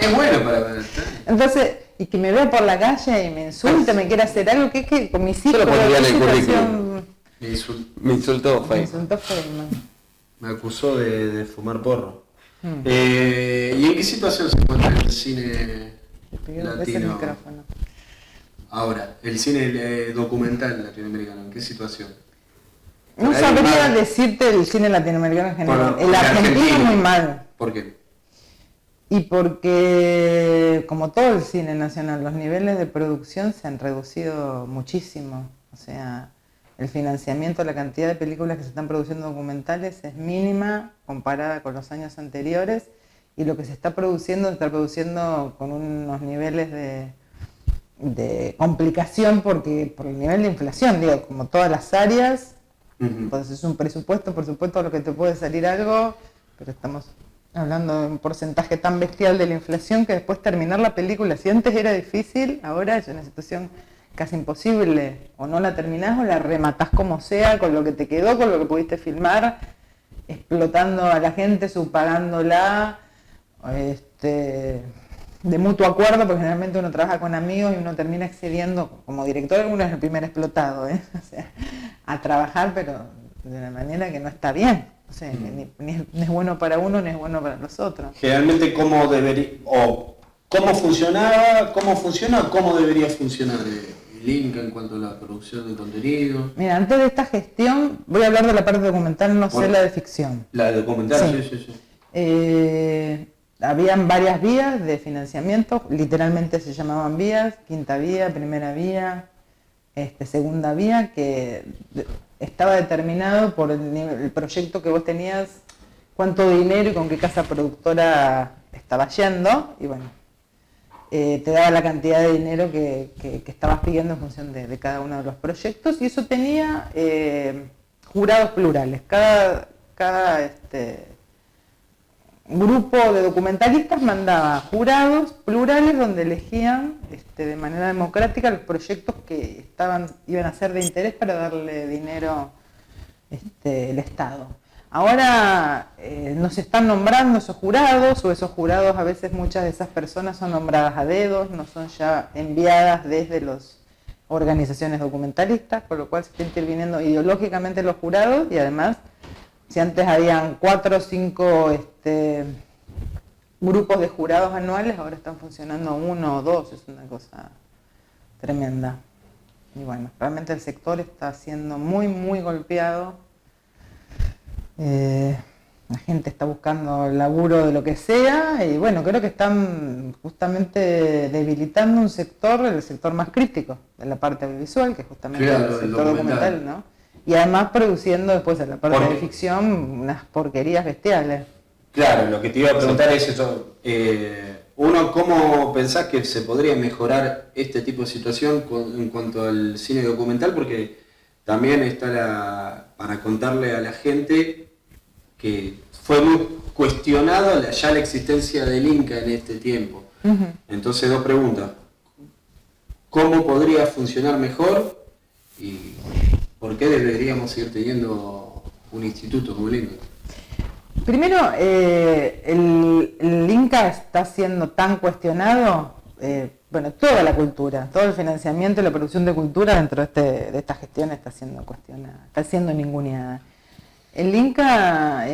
Es bueno para ver. Entonces, y que me vea por la calle y me insulte, me quiera hacer algo, que es que con mis hijos... Yo lo pondría en el currículum. Me insultó Me insultó Feynman. Me acusó de fumar porro. ¿Y en qué situación se encuentra el cine latino? Ahora, el cine documental latinoamericano, ¿en qué situación? No sabría decirte el cine latinoamericano en general. El argentino muy mal. ¿Por qué? Y porque, como todo el cine nacional, los niveles de producción se han reducido muchísimo. O sea, el financiamiento, la cantidad de películas que se están produciendo documentales es mínima comparada con los años anteriores, y lo que se está produciendo con unos niveles de complicación por el nivel de inflación, digo, como todas las áreas. Entonces es un presupuesto, por supuesto, a lo que te puede salir algo, pero estamos hablando de un porcentaje tan bestial de la inflación que después terminar la película, si antes era difícil, ahora es una situación casi imposible. O no la terminás o la rematás como sea, con lo que te quedó, con lo que pudiste filmar, explotando a la gente, subpagándola, de mutuo acuerdo, porque generalmente uno trabaja con amigos y uno termina accediendo, como director uno es el primer explotado, o sea, a trabajar, pero de una manera que no está bien. O sea, ni es bueno para uno ni es bueno para los otros. Generalmente, ¿cómo funciona o cómo debería funcionar el Inca en cuanto a la producción de contenido? Mira, antes de esta gestión, voy a hablar de la parte documental, no sé la de ficción. La de documental, sí. Habían varias vías de financiamiento, literalmente se llamaban vías, quinta vía, primera vía, segunda vía, que estaba determinado por el proyecto que vos tenías, cuánto dinero y con qué casa productora estaba yendo, y bueno, te daba la cantidad de dinero que estabas pidiendo en función de cada uno de los proyectos, y eso tenía jurados plurales. Cada grupo de documentalistas mandaba jurados plurales donde elegían de manera democrática los proyectos que iban a ser de interés para darle dinero el Estado. Ahora no se están nombrando esos jurados, o esos jurados, a veces muchas de esas personas son nombradas a dedos, no son ya enviadas desde las organizaciones documentalistas, con lo cual se está interviniendo ideológicamente los jurados, y además, si antes habían 4 o 5 grupos de jurados anuales, ahora están funcionando 1 o 2, es una cosa tremenda. Y bueno, realmente el sector está siendo muy, muy golpeado. la gente está buscando laburo de lo que sea y bueno, creo que están justamente debilitando un sector, el sector más crítico de la parte audiovisual, que es justamente Claro, el sector documental, ¿no? Y además produciendo después en la parte de ficción unas porquerías bestiales. Claro, lo que te iba a preguntar es eso. Uno, ¿cómo pensás que se podría mejorar este tipo de situación en cuanto al cine documental? Porque también está para contarle a la gente que fue muy cuestionado ya la existencia del Inca en este tiempo. Uh-huh. Entonces, dos preguntas. ¿Cómo podría funcionar mejor? ¿Y por qué deberíamos seguir teniendo un instituto como el Inca? Primero, el Inca está siendo tan cuestionado, bueno, toda la cultura, todo el financiamiento y la producción de cultura dentro de esta gestión está siendo cuestionada, está siendo ninguneada. El Inca,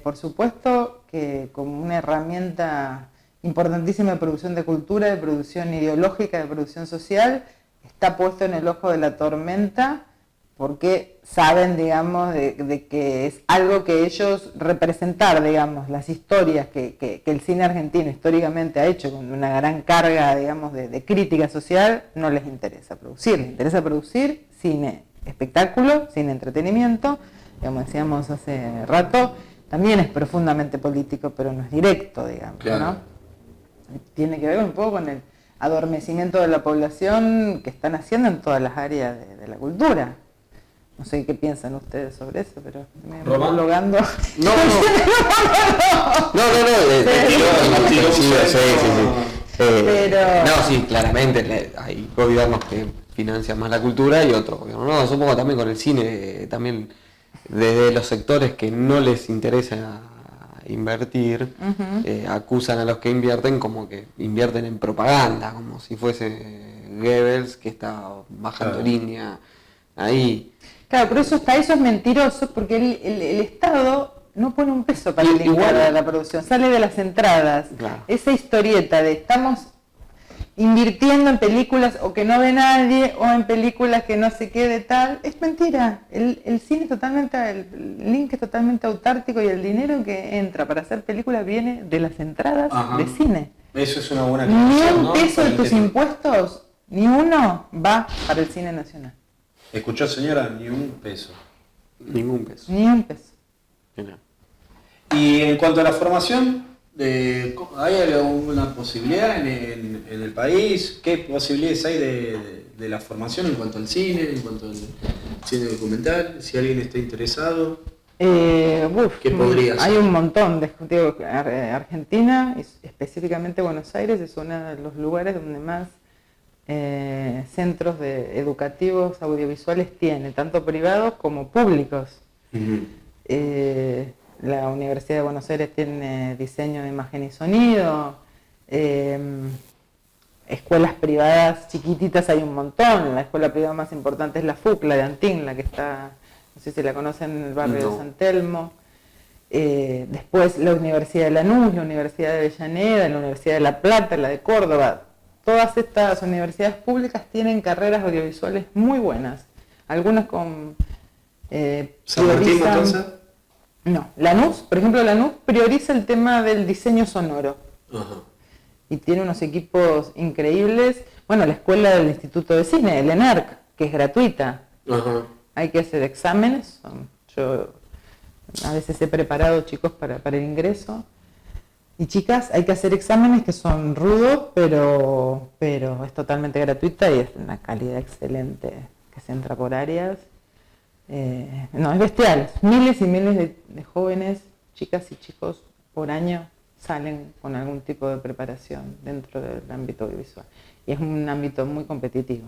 por supuesto, que como una herramienta importantísima de producción de cultura, de producción ideológica, de producción social, está puesto en el ojo de la tormenta porque saben, digamos, de que es algo que ellos representar, digamos, las historias que el cine argentino históricamente ha hecho con una gran carga, digamos, de crítica social, no les interesa producir. Les interesa producir cine espectáculo, cine entretenimiento, como decíamos hace rato, también es profundamente político, pero no es directo, digamos, claro, ¿no? Tiene que ver un poco con el adormecimiento de la población que están haciendo en todas las áreas de la cultura. No sé qué piensan ustedes sobre eso, pero me voy logando. No. Sí, claramente hay gobiernos que financian más la cultura y otros gobiernos no. Supongo también con el cine, también desde los sectores que no les interesa invertir, uh-huh, acusan a los que invierten como que invierten en propaganda, como si fuese Goebbels que está bajando línea ahí. Claro, pero eso es mentiroso porque el Estado no pone un peso para igual la producción, sale de las entradas. Claro. Esa historieta de estamos invirtiendo en películas o que no ve nadie o en películas que no se quede tal, es mentira. El cine es totalmente, el link es totalmente autártico y el dinero que entra para hacer películas viene de las entradas, ajá, de cine. Eso es una buena conclusión, ni un, ¿no?, peso de tus impuestos, ni uno va para el cine nacional. ¿Escuchó, señora? Ni un peso. Ningún peso. Ni un peso. Y en cuanto a la formación, ¿hay alguna posibilidad en el país? ¿Qué posibilidades hay de la formación en cuanto al cine, en cuanto al cine documental? Si alguien está interesado, ¿qué podría ser? Hay un montón. Argentina, específicamente Buenos Aires, es uno de los lugares donde más centros educativos audiovisuales tiene, tanto privados como públicos. Uh-huh. La Universidad de Buenos Aires tiene diseño de imagen y sonido, escuelas privadas chiquititas hay un montón. La escuela privada más importante es la FUC, la de Antín, la que está, no sé si la conocen, en el barrio de San Telmo. Después la Universidad de Lanús, la Universidad de Avellaneda, la Universidad de La Plata, la de Córdoba. Todas estas universidades públicas tienen carreras audiovisuales muy buenas. Algunas con... ¿San Martín, entonces? No, Lanús, por ejemplo, Lanús prioriza el tema del diseño sonoro. Uh-huh. Y tiene unos equipos increíbles. Bueno, la escuela del Instituto de Cine, el ENERC, que es gratuita. Uh-huh. Hay que hacer exámenes. Yo a veces he preparado chicos para el ingreso. Y chicas, hay que hacer exámenes que son rudos, pero es totalmente gratuita y es una calidad excelente que se entra por áreas. Es bestial. Miles y miles de jóvenes, chicas y chicos por año salen con algún tipo de preparación dentro del ámbito audiovisual. Y es un ámbito muy competitivo.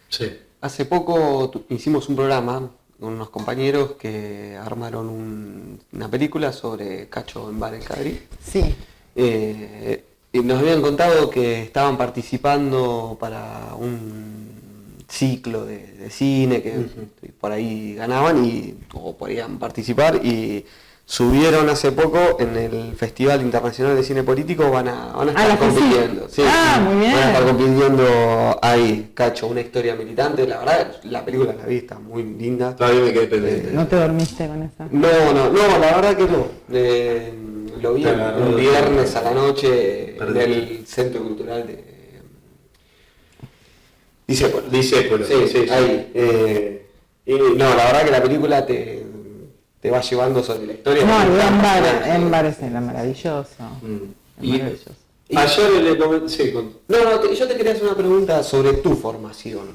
Sí. Hace poco hicimos un programa con unos compañeros que armaron una película sobre Cacho en Bar El Cadrí. Sí. Y nos habían contado que estaban participando para un ciclo de cine que uh-huh, por ahí ganaban o podían participar y subieron hace poco en el Festival Internacional de Cine Político, van a estar compitiendo. Sí, muy bien. van a estar compitiendo ahí, Cacho, una historia militante. La verdad, la película la vi, está muy linda. Todavía me quedé pendiente. ¿No te dormiste con esa? No, la verdad que no. Lo vi un viernes a la noche en el Centro Cultural de Discépolo. Sí, ahí. Y no, la verdad que la película te va llevando sobre la historia. No, en bares era maravilloso. Maravilloso. Ayer le comenté. Yo te quería hacer una pregunta sobre tu formación.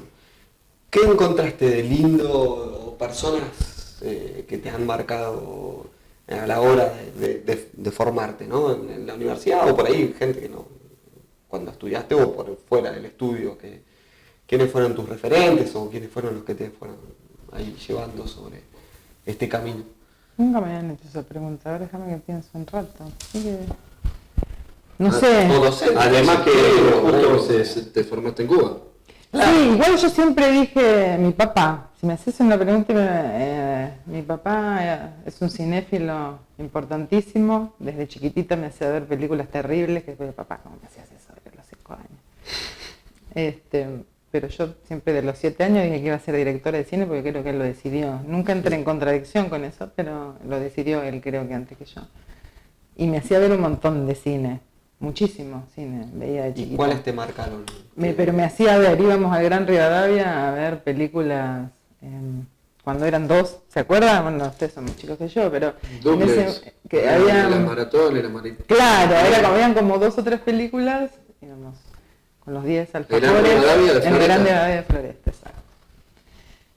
¿Qué encontraste de lindo o personas que te han marcado a la hora de formarte, ¿no? En la universidad o por ahí, gente que no, cuando estudiaste o por fuera del estudio, quiénes fueron tus referentes o quiénes fueron los que te fueron ahí llevando sobre este camino? Nunca me habían hecho esa pregunta, ahora déjame que pienso un rato. Así que... No sé. Además que justo te formaste en Cuba. Sí, igual yo siempre dije, mi papá, si me haces una pregunta, mi papá es un cinéfilo importantísimo, desde chiquitita me hacía ver películas terribles, que fue papá, ¿cómo me hacías eso a los 5 años? Pero yo siempre de los 7 años dije que iba a ser directora de cine porque creo que él lo decidió. Nunca entré en contradicción con eso, pero lo decidió él, creo que antes que yo. Y me hacía ver un montón de cine, muchísimo cine, veía de chiquita. ¿Y cuáles te marcaron? Pero me hacía ver, íbamos al Gran Rivadavia a ver películas cuando eran 2, ¿se acuerdan? Bueno, ustedes son más chicos que yo, pero que había la maratón, era maratón. Claro, habían como 2 o 3 películas, íbamos con los 10 alfajores en el Gran Rivadavia de Floresta, exacto.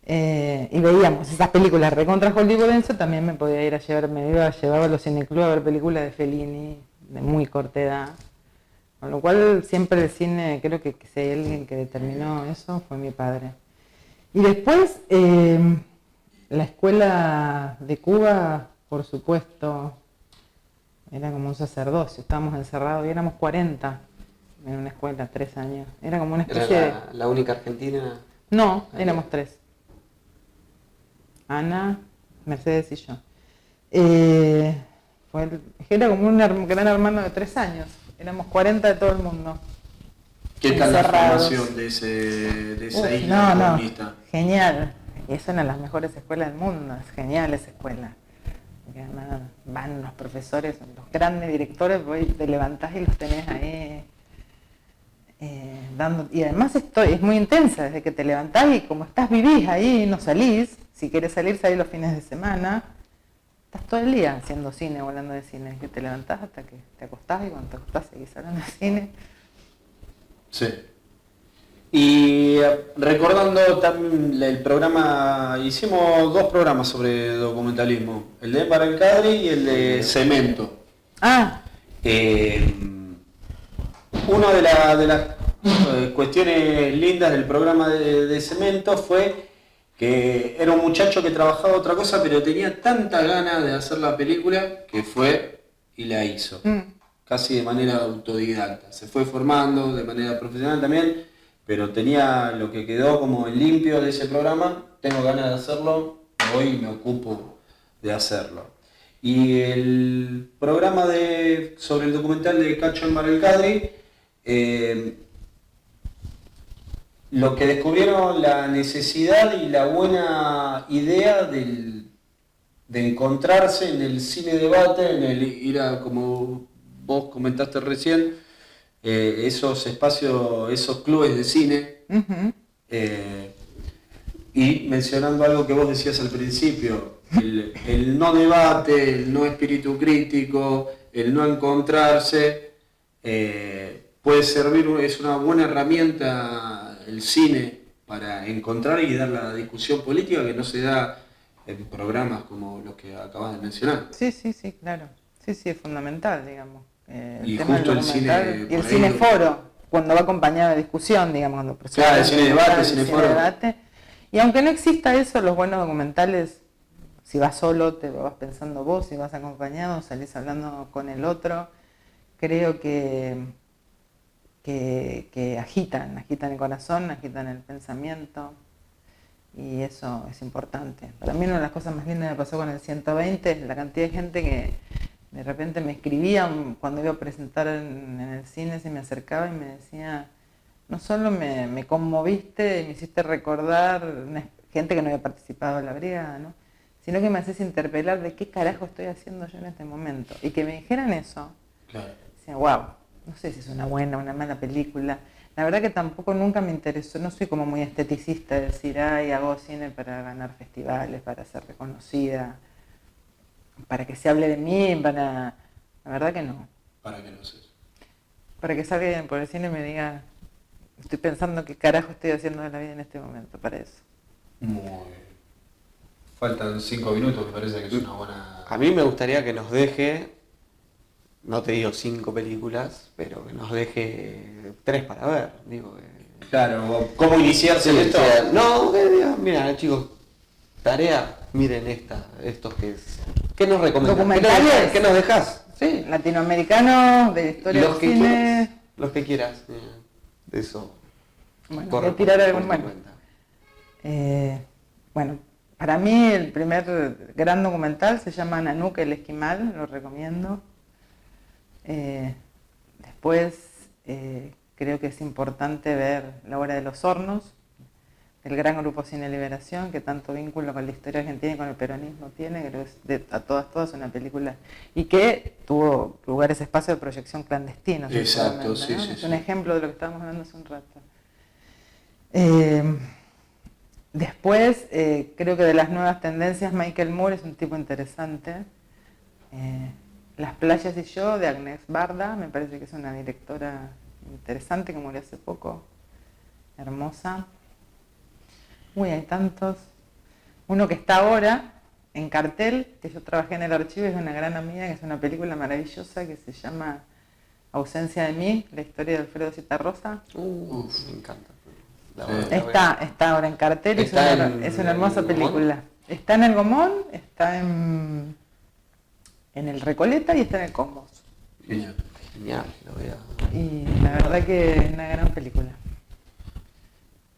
Y veíamos esas películas recontra hollywoodense, también me podía ir a llevar, me iba a llevar a los cineclubs a ver películas de Fellini, de muy corta edad. Con lo cual siempre el cine, creo que si hay alguien que determinó eso, fue mi padre. Y después, la escuela de Cuba, por supuesto, era como un sacerdocio, estábamos encerrados y éramos 40 en una escuela, 3 años. Era como una especie ¿Era la única argentina? No, éramos 3. Ana, Mercedes y yo. Era como un gran hermano de 3 años. Éramos 40 de todo el mundo. ¿Qué tal la formación de esa isla comunista? Genial. Y es una de las mejores escuelas del mundo. Es genial esa escuela. Porque además van los profesores, los grandes directores, te levantás y los tenés ahí dando. Y además es muy intensa, desde que te levantás y como vivís ahí, no salís. Si querés salir, salís los fines de semana. Estás todo el día haciendo cine o hablando de cine, que te levantás hasta que te acostás y cuando te acostás seguís hablando de cine. Sí. Y recordando también el programa, hicimos 2 programas sobre documentalismo, el de Embar el Kadri y el de Cemento. Una de las cuestiones lindas del programa de Cemento fue que era un muchacho que trabajaba otra cosa, pero tenía tanta ganas de hacer la película que fue y la hizo. Casi de manera autodidacta. Se fue formando de manera profesional también, pero tenía lo que quedó como el limpio de ese programa. Tengo ganas de hacerlo, hoy me ocupo de hacerlo. Y el programa sobre el documental de Cacho Embar el Kadri, lo que descubrieron la necesidad y la buena idea de encontrarse en el cine debate, en el ir a, como vos comentaste recién, esos espacios, esos clubes de cine, y mencionando algo que vos decías al principio, el no debate, el no espíritu crítico, el no encontrarse, puede servir, es una buena herramienta el cine para encontrar y dar la discusión política que no se da en programas como los que acabas de mencionar. Sí, claro. Sí, es fundamental, digamos. Y justo el cine... Y el cineforo, cuando va acompañado de discusión, digamos. Claro, el cine debate, el cineforo. Y aunque no exista eso, los buenos documentales, si vas solo, te lo vas pensando vos, si vas acompañado, salís hablando con el otro. Creo que agitan el corazón, agitan el pensamiento y eso es importante. Para mí una de las cosas más lindas que me pasó con el 120 es la cantidad de gente que de repente me escribía cuando iba a presentar en el cine, se me acercaba y me decía, no solo me conmoviste y me hiciste recordar gente que no había participado en la brigada, ¿no?, sino que me haces interpelar de qué carajo estoy haciendo yo en este momento. Y que me dijeran eso, Claro. decía, wow, no sé si es una buena o una mala película. La verdad que tampoco nunca me interesó, no soy como muy esteticista de decir, ay, hago cine para ganar festivales, para ser reconocida, para que se hable de mí, La verdad que no. ¿Para qué no sé? Para que salga alguien por el cine y me diga, estoy pensando qué carajo estoy haciendo de la vida en este momento, para eso. Muy bien. Faltan 5 minutos, me parece que es una buena... A mí me gustaría que nos deje, no te digo 5 películas, pero que nos deje 3 para ver. Digo, Claro, ¿cómo iniciarse en esto? No, que diga, mira chicos, tarea, miren estos ¿qué nos recomendás? ¿Documentales? ¿Qué nos dejás? Sí, Latinoamericanos, de historia los del que cine. quieras, los que quieras. De eso. Bueno, corre voy a tirar por algún, tu bueno. cuenta. Bueno, para mí el primer gran documental se llama Nanook el Esquimal, lo recomiendo. Después creo que es importante ver La Hora de los Hornos, el gran grupo Cine Liberación, que tanto vínculo con la historia argentina y con el peronismo tiene, creo que es a todas una película, y que tuvo lugares, espacios de proyección clandestinos. Exacto, sí, ¿no? sí. Es un ejemplo de lo que estábamos hablando hace un rato. Después, creo que de las nuevas tendencias, Michael Moore es un tipo interesante. Las playas y yo, de Agnès Varda, me parece que es una directora interesante que murió hace poco, hermosa. Uy, hay tantos. Uno que está ahora en cartel, que yo trabajé en el archivo, es de una gran amiga, que es una película maravillosa que se llama Ausencia de mí, la historia de Alfredo Zitarrosa. Me encanta. Está ahora en cartel, es una hermosa película. Está en el Gomón, está en el Recoleta y está en el Combos. Genial. Genial, lo voy a... Y la verdad que es una gran película.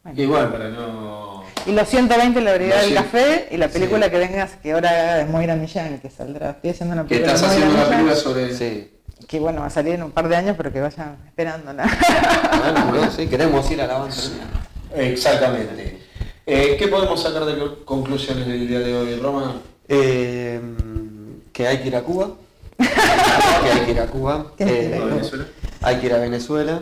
Bueno. Igual, para no... Y los 120, la Brigada del Los Café, y la película sí. que vengas, que ahora haga de Moira Millán, que saldrá. Estoy haciendo una Que película estás de Moira haciendo una Millán, película sobre... Sí. que bueno, va a salir en un par de años, pero que vayan esperándola. Bueno, no, sí, queremos ir a la banda. Exactamente. ¿Qué podemos sacar de conclusiones del día de hoy, Roma? Que hay que ir a Cuba. Que hay que ir a Cuba. ¿A Venezuela? Hay que ir a Venezuela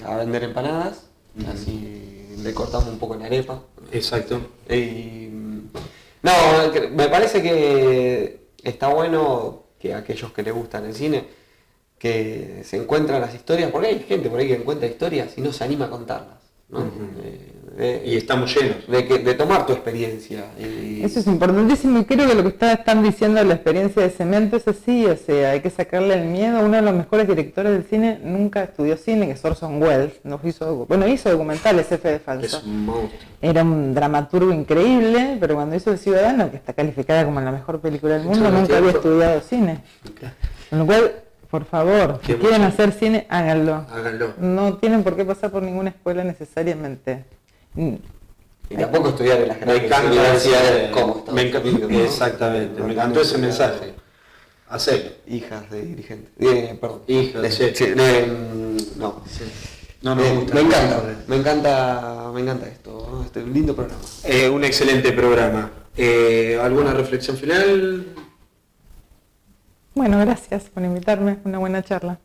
a vender empanadas. Así le cortamos un poco la arepa. Exacto. No, me parece que está bueno que aquellos que les gustan el cine, que se encuentran las historias, porque hay gente por ahí que encuentra historias y no se anima a contarlas, ¿no? Y estamos llenos. De tomar tu experiencia. Eso es importantísimo y creo que lo que están diciendo de la experiencia de Cemento es así, o sea, hay que sacarle el miedo. Uno de los mejores directores del cine nunca estudió cine, que es Orson Welles, hizo documentales, F de Falso. Es un monstruo. Era un dramaturgo increíble, pero cuando hizo El Ciudadano, que está calificada como la mejor película del mundo, nunca había estudiado cine. Con lo cual, por favor, si quieren hacer cine, háganlo. Háganlo. No tienen por qué pasar por ninguna escuela necesariamente. Y tampoco estudiar en las Me grandes encanta universidades como Estados Unidos, ¿no? Exactamente, me encantó ese mensaje. Hacelo. Hijas de dirigentes. Perdón. Hijas, sí. No. Sí. No nos gusta. Me encanta esto, ¿no? Este lindo programa. Un excelente programa. ¿Alguna reflexión final? Bueno, gracias por invitarme, una buena charla.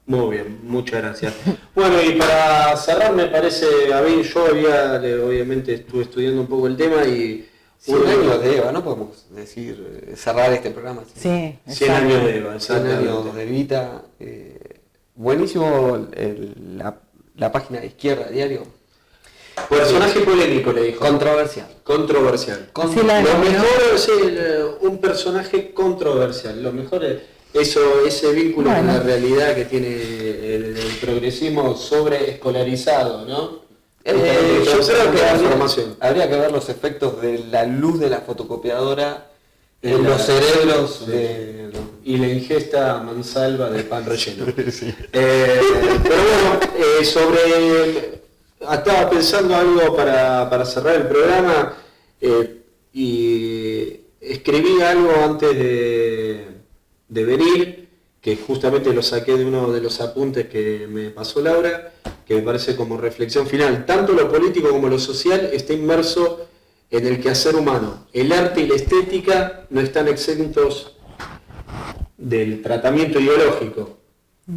Muy bien, muchas gracias. Bueno, y para cerrar me parece, obviamente estuve estudiando un poco el tema y... 100 años de Eva, no podemos decir, cerrar este programa. Sí, 100 años de Eva, 100 exactamente. años de Evita. Buenísimo la página de Izquierda Diario. Personaje polémico, le dijo. Controversial. Controversial. Así la Lo denominó. mejor es un personaje controversial. Lo mejor es ese vínculo con la realidad que tiene el progresismo sobreescolarizado, ¿no? Yo creo que habría que ver los efectos de la luz de la fotocopiadora en los cerebros de... Y la ingesta mansalva de pan relleno. Sí. Pero bueno, sobre estaba pensando algo para cerrar el programa y escribí algo antes de venir, que justamente lo saqué de uno de los apuntes que me pasó Laura, que me parece como reflexión final. Tanto lo político como lo social está inmerso en el quehacer humano. El arte y la estética no están exentos del tratamiento ideológico.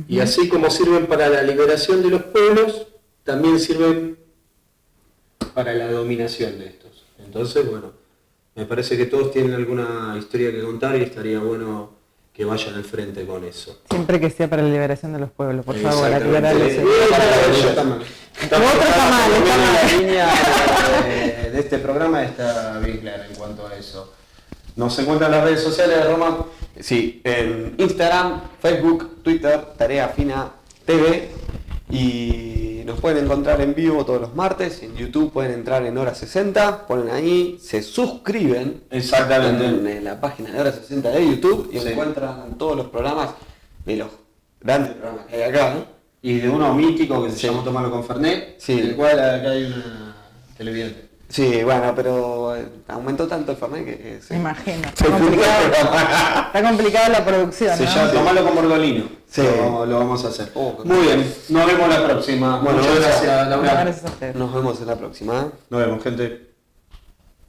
Y así como sirven para la liberación de los pueblos, también sirven para la dominación de estos. Entonces, bueno, me parece que todos tienen alguna historia que contar y estaría bueno que vayan al frente con eso. Siempre que sea para la liberación de los pueblos, por favor, aclarar eso. La línea de este programa está bien clara en cuanto a eso. ¿Nos encuentran las redes sociales de Roma? Sí, en Instagram, Facebook, Twitter, Tarea Fina TV, y nos pueden encontrar en vivo todos los martes. En YouTube pueden entrar en Hora 60, ponen ahí, se suscriben. Exactamente. En la página de Hora 60 de YouTube y encuentran todos los programas de los grandes programas que hay acá, ¿no? Y de uno mítico que se llama Tomarlo con Fernet, del cual acá hay una televidente. Sí, bueno, pero aumentó tanto el Fernet que... Me imagino. Está complicada la producción, Se llama Tomarlo con Bordolino. Sí. Lo vamos a hacer. Muy bien, nos vemos la próxima. Bueno, muchas gracias, Laura. Gracias a ustedes. Nos vemos en la próxima. Nos vemos, gente.